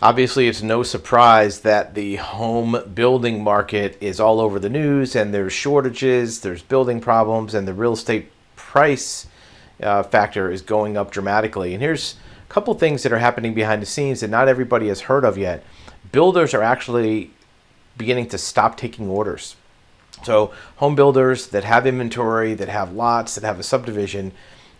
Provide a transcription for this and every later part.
Obviously, it's no surprise that the home building market is all over the news, and there's shortages, there's building problems, and the real estate price factor is going up dramatically. And here's a couple things that are happening behind the scenes that not everybody has heard of yet. Builders are actually beginning to stop taking orders. So home builders that have inventory, that have lots, that have a subdivision,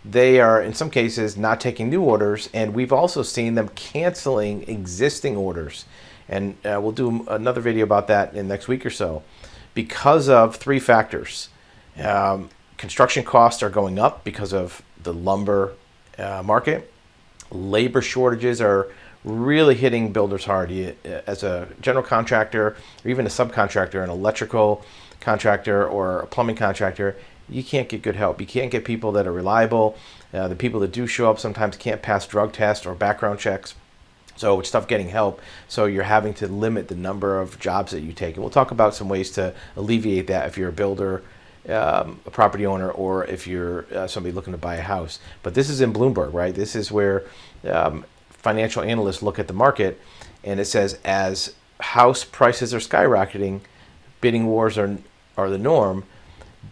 they are in some cases not taking new orders, and we've also seen them canceling existing orders. And we'll do another video about that in the next week or so because of three factors. Construction costs are going up because of the lumber market. Labor shortages are really hitting builders hard. As a general contractor or even a subcontractor, an electrical contractor or a plumbing contractor, you can't get good help. You can't get people that are reliable. The people that do show up sometimes can't pass drug tests or background checks. So it's tough getting help. So you're having to limit the number of jobs that you take. And we'll talk about some ways to alleviate that if you're a builder, a property owner, or if you're somebody looking to buy a house. But this is in Bloomberg, right? This is where financial analysts look at the market, and it says as house prices are skyrocketing, bidding wars are the norm.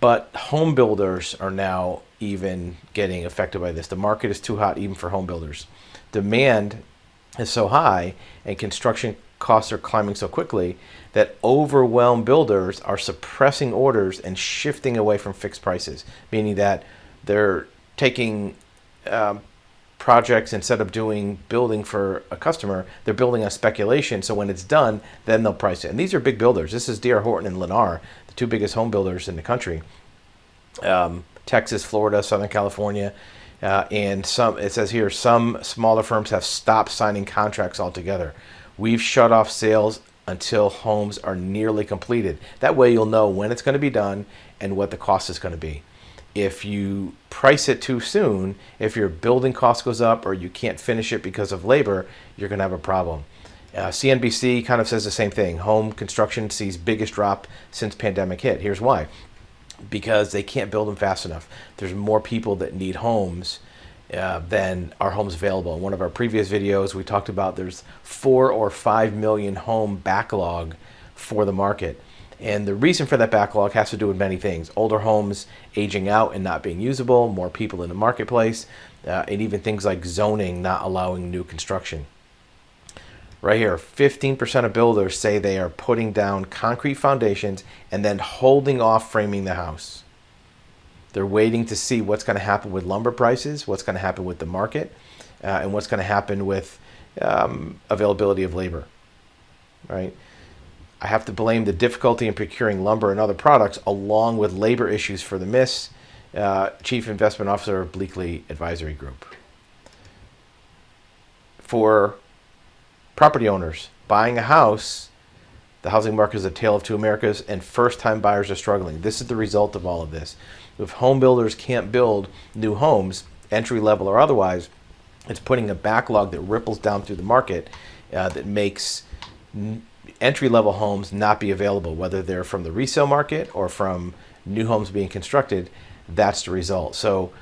But home builders are now even getting affected by this. The market is too hot even for home builders. Demand is so high and construction costs are climbing so quickly that overwhelmed builders are suppressing orders and shifting away from fixed prices, meaning that they're taking projects instead of building for a customer, they're building on speculation. So when it's done, then they'll price it. And these are big builders. This is D.R. Horton and Lennar, the two biggest home builders in the country. Texas, Florida, Southern California, and some. It says here some smaller firms have stopped signing contracts altogether. We've shut off sales until homes are nearly completed. That way you'll know when it's going to be done and what the cost is going to be. If you price it too soon, if your building cost goes up or you can't finish it because of labor, you're going to have a problem. CNBC kind of says the same thing. Home construction sees biggest drop since pandemic hit. Here's why. Because they can't build them fast enough. There's more people that need homes than are homes available. In one of our previous videos, we talked about there's 4 or 5 million home backlog for the market. And the reason for that backlog has to do with many things. Older homes aging out and not being usable, more people in the marketplace, and even things like zoning not allowing new construction. Right here, 15% of builders say they are putting down concrete foundations and then holding off framing the house. They're waiting to see what's going to happen with lumber prices, what's going to happen with the market, and what's going to happen with availability of labor. Right? I have to blame the difficulty in procuring lumber and other products along with labor issues for the miss. Chief Investment Officer of Bleakley Advisory Group. For property owners buying a house, the housing market is a tale of two Americas, and first-time buyers are struggling. This is the result of all of this. If home builders can't build new homes, entry-level or otherwise, it's putting a backlog that ripples down through the market that makes entry-level homes not be available, whether they're from the resale market or from new homes being constructed. That's the result. So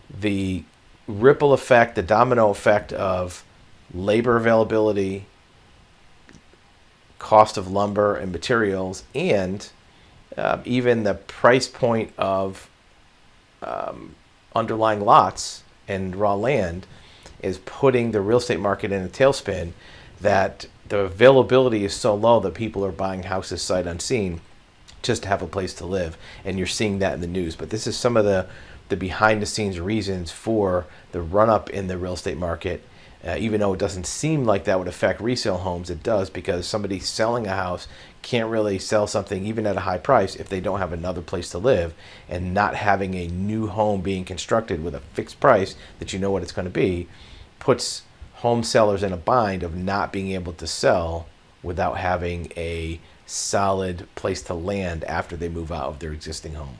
the ripple effect, the domino effect of labor availability, cost of lumber and materials, and even the price point of underlying lots and raw land is putting the real estate market in a tailspin, that the availability is so low that people are buying houses sight unseen just to have a place to live. And you're seeing that in the news. But this is some of the behind the scenes reasons for the run up in the real estate market. Even though it doesn't seem like that would affect resale homes, it does, because somebody selling a house can't really sell something even at a high price if they don't have another place to live, and not having a new home being constructed with a fixed price that you know what it's going to be puts home sellers in a bind of not being able to sell without having a solid place to land after they move out of their existing home.